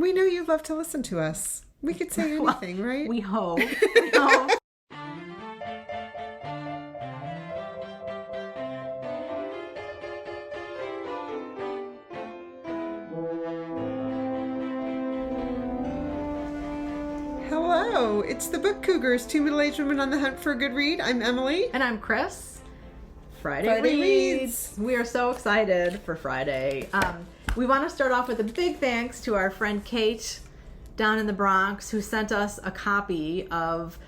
we know you love to listen to us. We could say anything, right? We hope. We hope. Hello, it's the Book Cougars, two middle-aged women on the hunt for a good read. I'm Emily. And I'm Chris. Friday Reads. We are so excited for Friday. We want to start off with a big thanks to our friend Kate down in the Bronx, who sent us a copy of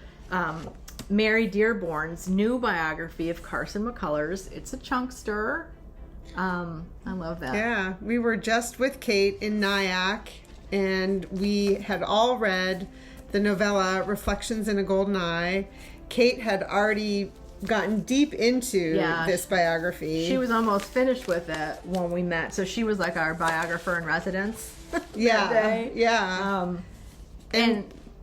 Mary Dearborn's new biography of Carson McCullers. It's a chunkster. I love that. Yeah, we were just with Kate in Nyack, and we had all read the novella Reflections in a Golden Eye. Kate had already gotten deep into this biography. She was almost finished with it when we met, so she was like our biographer in residence. Yeah, that day. Yeah.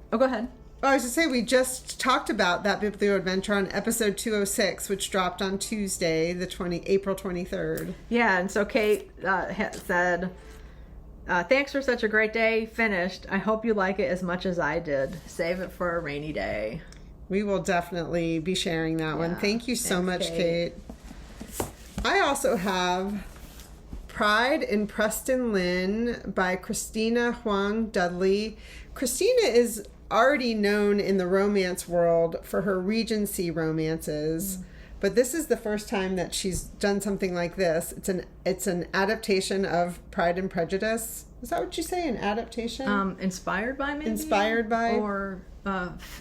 Go ahead. I was to say, we just talked about that biblio adventure on episode 206, which dropped on Tuesday, April 23rd. Yeah, and so Kate said, thanks for such a great day. Finished. I hope you like it as much as I did. Save it for a rainy day. We will definitely be sharing that one. Thank you so much, Kate. I also have Pride in Preston Lynn by Christina Huang Dudley. Christina is already known in the romance world for her Regency romances, but this is the first time that she's done something like this. It's an adaptation of Pride and Prejudice. Is that what you say? An adaptation? Inspired by, maybe? Inspired by? Or,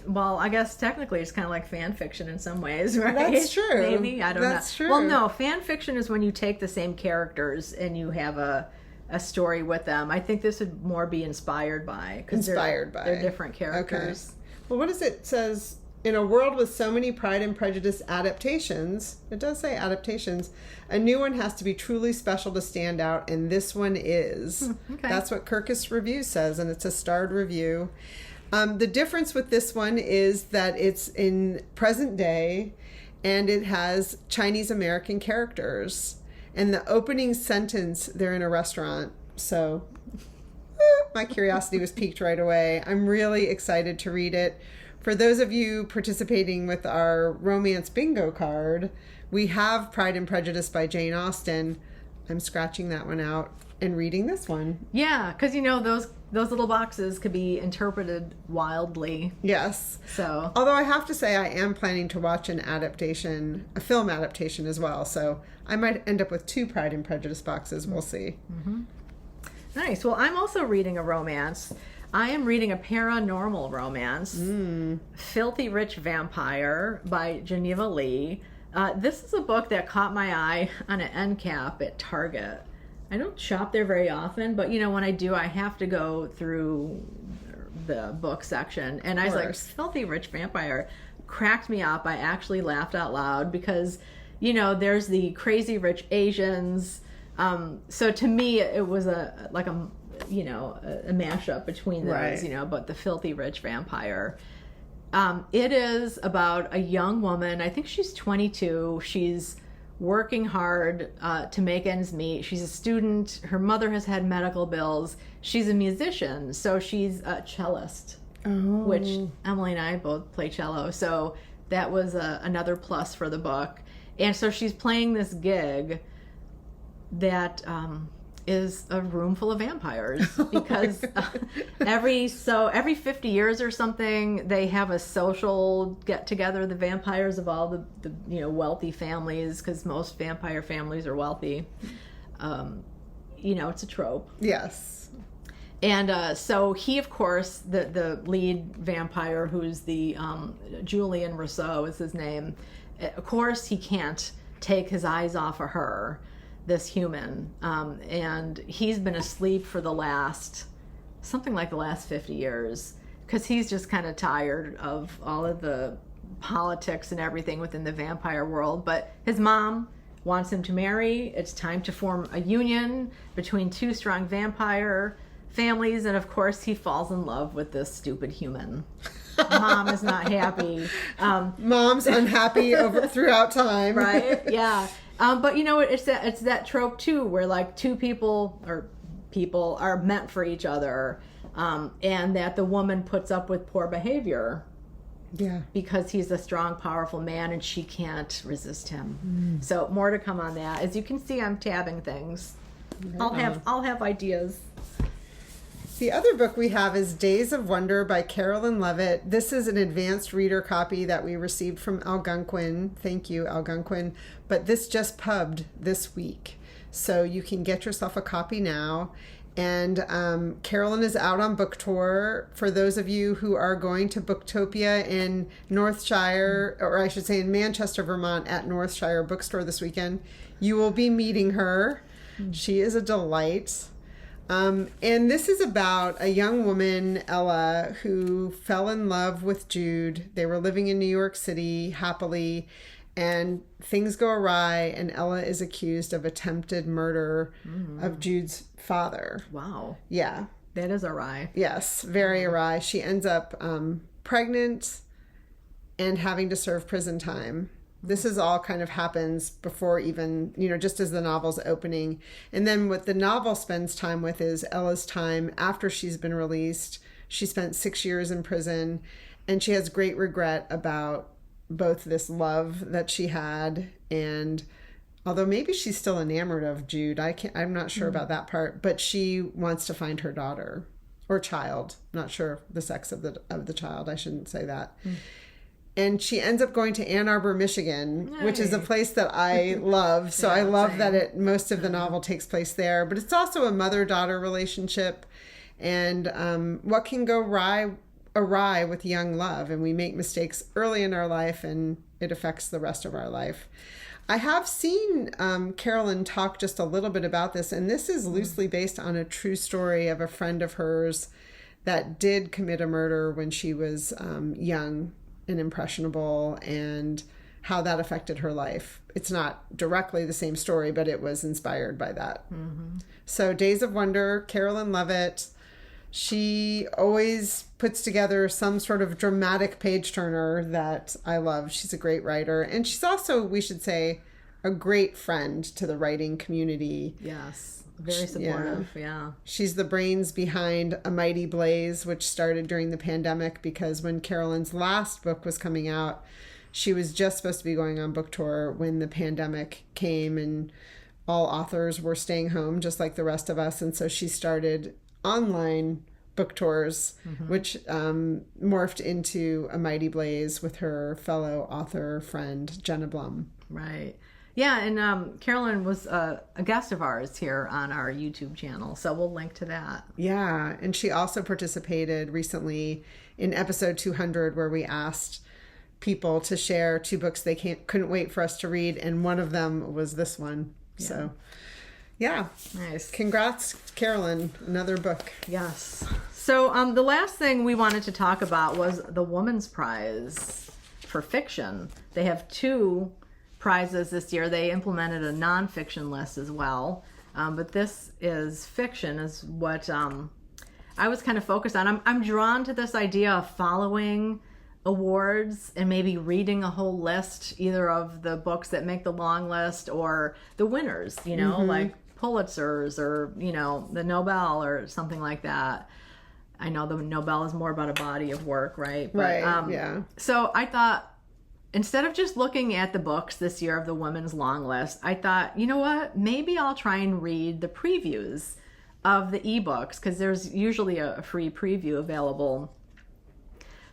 well, I guess technically it's kind of like fan fiction in some ways, right? That's true. Maybe, I don't know. That's true. Well, no, fan fiction is when you take the same characters and you have a story with them. I think this would more be inspired by. They're different characters. Okay. Well, what is it? It says, in a world with so many Pride and Prejudice adaptations, it does say adaptations, a new one has to be truly special to stand out, and this one is. Okay. That's what Kirkus Review says, and it's a starred review. The difference with this one is that it's in present day, and it has Chinese American characters. And the opening sentence, they're in a restaurant, so my curiosity was piqued right away. I'm really excited to read it. For those of you participating with our romance bingo card, we have Pride and Prejudice by Jane Austen. I'm scratching that one out and reading this one. Yeah, because those little boxes could be interpreted wildly. Yes. So, although I have to say I am planning to watch a film adaptation as well. So I might end up with 2 Pride and Prejudice boxes. We'll see. Mm-hmm. Nice. Well, I'm also reading a romance. I am reading a paranormal romance, Filthy Rich Vampire by Geneva Lee. This is a book that caught my eye on an end cap at Target. I don't shop there very often, but when I do, I have to go through the book section. And I was like, Filthy Rich Vampire cracked me up. I actually laughed out loud because, there's the Crazy Rich Asians. So to me, it was a mashup between those, but the Filthy Rich Vampire. It is about a young woman. I think she's 22. She's working hard to make ends meet. She's a student. Her mother has had medical bills. She's a musician, so she's a cellist, which Emily and I both play cello. So that was another plus for the book. And so she's playing this gig that is a room full of vampires because every 50 years or something they have a social get together, the vampires of all the wealthy families, because most vampire families are wealthy. It's a trope. Yes. And so he, of course, the lead vampire, who's the Julian Rousseau is his name, of course he can't take his eyes off of her, this human, and he's been asleep for the last 50 years because he's just kind of tired of all of the politics and everything within the vampire world. But his mom wants him to marry. It's time to form a union between 2 strong vampire families, and of course he falls in love with this stupid human. Mom is not happy. Mom's unhappy throughout time. Right? Yeah. But it's that trope too, where like 2 people are meant for each other. and that the woman puts up with poor behavior. Yeah. Because he's a strong, powerful man and she can't resist him. So more to come on that. As you can see, I'm tabbing things. I'll have ideas. The other book we have is Days of Wonder by Carolyn Levitt. This is an advanced reader copy that we received from Algonquin. Thank you, Algonquin. But this just pubbed this week. So you can get yourself a copy now. And Carolyn is out on book tour. For those of you who are going to Booktopia in Northshire, or I should say in Manchester, Vermont, at Northshire Bookstore this weekend, you will be meeting her. She is a delight. And this is about a young woman, Ella, who fell in love with Jude. They were living in New York City happily, and things go awry, and Ella is accused of attempted murder of Jude's father. Wow. Yeah. That is awry. Yes, very awry. She ends up pregnant and having to serve prison time. This is all kind of happens before even, just as the novel's opening. And then what the novel spends time with is Ella's time after she's been released. She spent 6 years in prison, and she has great regret about both this love that she had, and although maybe she's still enamored of Jude, I'm not sure about that part, but she wants to find her daughter or child. Not sure the sex of the child. I shouldn't say that. And she ends up going to Ann Arbor, Michigan, which is a place that I love. So I love that most of the novel takes place there. But it's also a mother-daughter relationship. And what can go awry with young love. And we make mistakes early in our life, and it affects the rest of our life. I have seen Carolyn talk just a little bit about this. And this is loosely based on a true story of a friend of hers that did commit a murder when she was young and impressionable, and how that affected her life. It's not directly the same story, but it was inspired by that. So Days of Wonder, Carolyn Levitt. She always puts together some sort of dramatic page turner that I love. She's a great writer, and she's also, we should say, a great friend to the writing community. Yes. Very supportive, yeah. She's the brains behind A Mighty Blaze, which started during the pandemic, because when Carolyn's last book was coming out, she was just supposed to be going on book tour when the pandemic came, and all authors were staying home just like the rest of us. And so she started online book tours, which morphed into A Mighty Blaze with her fellow author friend, Jenna Blum. Right. Yeah, and Carolyn was a guest of ours here on our YouTube channel, so we'll link to that. Yeah, and she also participated recently in episode 200, where we asked people to share 2 books they couldn't wait for us to read, and one of them was this one. Yeah. So, yeah. Nice. Congrats, Carolyn. Another book. Yes. So the last thing we wanted to talk about was the Woman's Prize for fiction. They have 2 prizes this year. They implemented a nonfiction list as well, but this is fiction, is what I was kind of focused on. I'm drawn to this idea of following awards and maybe reading a whole list, either of the books that make the long list or the winners, like Pulitzers or the Nobel or something like that. I know the Nobel is more about a body of work, right? But, right. Yeah. So I thought, instead of just looking at the books this year of the women's long list, I thought, you know what? Maybe I'll try and read the previews of the ebooks, because there's usually a free preview available.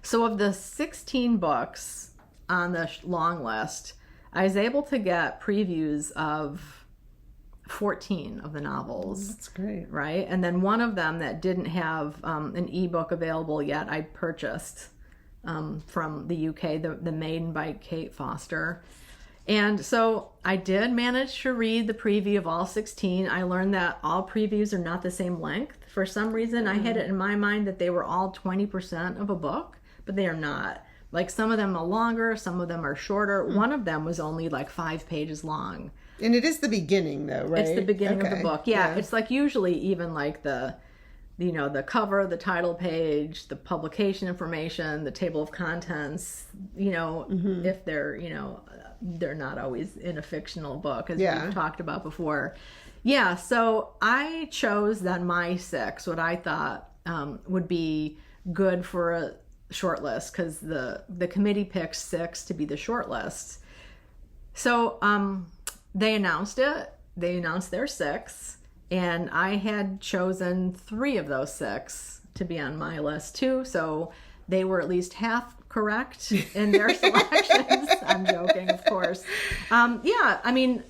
So of the 16 books on the long list, I was able to get previews of 14 of the novels. That's great. Right? And then one of them that didn't have an ebook available yet, I purchased. From the UK, the Maiden by Kate Foster. And so I did manage to read the preview of all 16. I learned that all previews are not the same length. For some reason, I had it in my mind that they were all 20% of a book, but they are not. Like, some of them are longer, some of them are shorter. One of them was only like 5 pages long. And it is the beginning, though, right? It's the beginning of the book. Yeah, it's like usually even like the cover, the title page, the publication information, the table of contents, if they're not always in a fictional book, as we've talked about before. Yeah, so I chose then my 6, what I thought would be good for a short list, because the committee picked 6 to be the short list. So they announced it. They announced their 6, and I had chosen 3 of those 6 to be on my list too. So they were at least half correct in their selections. I'm joking, of course. Yeah, I mean,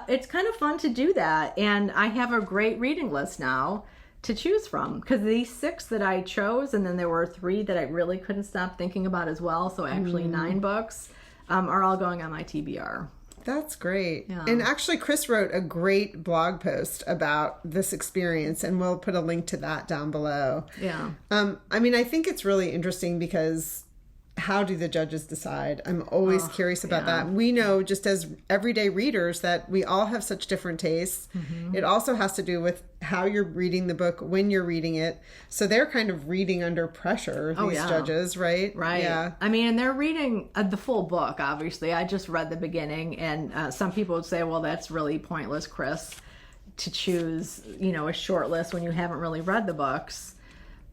it's kind of fun to do that. And I have a great reading list now to choose from, because these 6 that I chose, and then there were 3 that I really couldn't stop thinking about as well. So actually 9 books are all going on my TBR. That's great. Yeah. And actually, Chris wrote a great blog post about this experience, and we'll put a link to that down below. Yeah. I mean, I think it's really interesting because how do the judges decide? I'm always curious about that. We know, just as everyday readers, that we all have such different tastes. Mm-hmm. It also has to do with how you're reading the book, when you're reading it. So they're kind of reading under pressure, these judges, right? Right. Yeah. I mean, and they're reading the full book, obviously. I just read the beginning, and some people would say, well, that's really pointless, Chris, to choose, a short list when you haven't really read the books.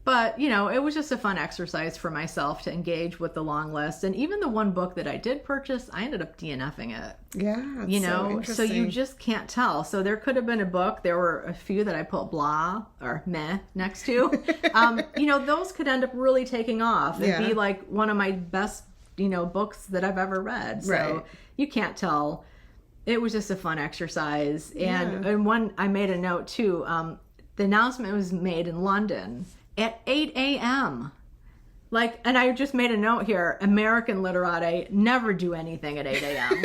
But, it was just a fun exercise for myself to engage with the long list. And even the one book that I did purchase, I ended up DNFing it. Yeah. So you just can't tell. So there could have been a book. There were a few that I put blah or meh next to. Those could end up really taking off and be like one of my best, books that I've ever read. So you can't tell. It was just a fun exercise. And one, I made a note too. The announcement was made in London at 8 a.m. And I just made a note here, American literati never do anything at 8 a.m.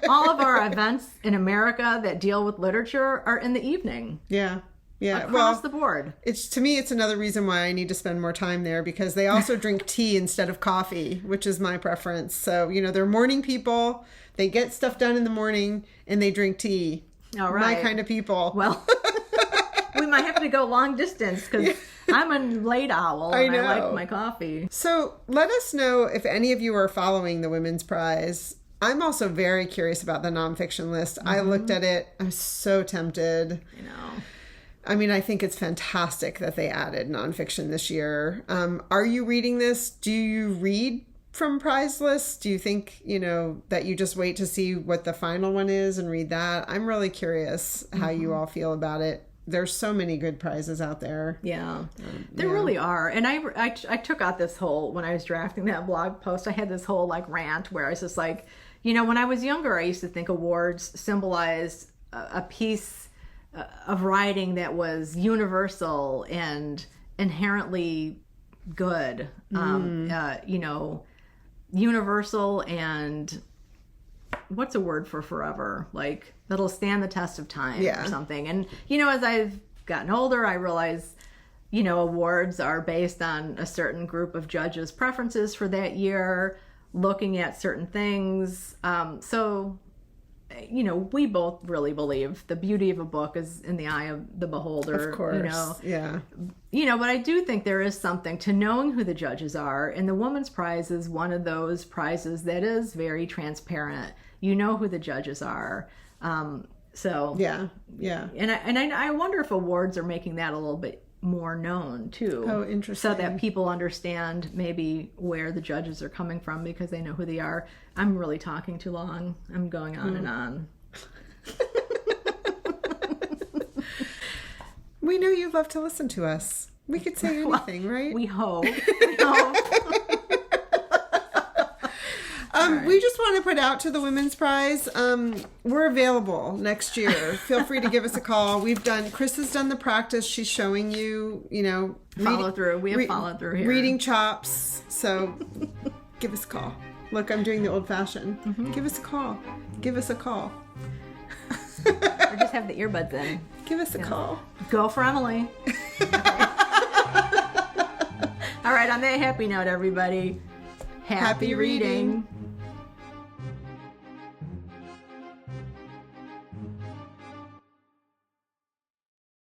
All of our events in America that deal with literature are in the evening. Yeah. Yeah. Across the board. To me, it's another reason why I need to spend more time there, because they also drink tea instead of coffee, which is my preference. So, they're morning people. They get stuff done in the morning and they drink tea. All right. My kind of people. Well, we might have to go long distance, because I'm a late owl and I like my coffee. So let us know if any of you are following the Women's Prize. I'm also very curious about the nonfiction list. I looked at it. I'm so tempted. I mean, I think it's fantastic that they added nonfiction this year. Are you reading this? Do you read from prize lists? Do you think, that you just wait to see what the final one is and read that? I'm really curious how you all feel about it. There's so many good prizes out there. Yeah, there really are. And I took out this whole, when I was drafting that blog post, I had this whole rant where I was just like, when I was younger, I used to think awards symbolized a piece of writing that was universal and inherently good, universal and what's a word for forever? That'll stand the test of time or something. And, as I've gotten older, I realize, awards are based on a certain group of judges' preferences for that year, looking at certain things. So, we both really believe the beauty of a book is in the eye of the beholder. Of course. Yeah. But I do think there is something to knowing who the judges are. And the Women's Prize is one of those prizes that is very transparent. You know who the judges are. So yeah. And I wonder if awards are making that a little bit more known too. Oh, interesting. So that people understand maybe where the judges are coming from because they know who they are. I'm really talking too long. I'm going on and on. We know you love to listen to us. We could say anything, right? We hope. We just want to put out to the Women's Prize, we're available next year. Feel free to give us a call. Chris has done the practice. She's showing you, follow through. We have follow through here. Reading chops. So give us a call. Look, I'm doing the old fashioned. Mm-hmm. Give us a call. Give us a call. Or just have the earbuds in. Give us a call. Go for Emily. All right, on that happy note, everybody, happy reading.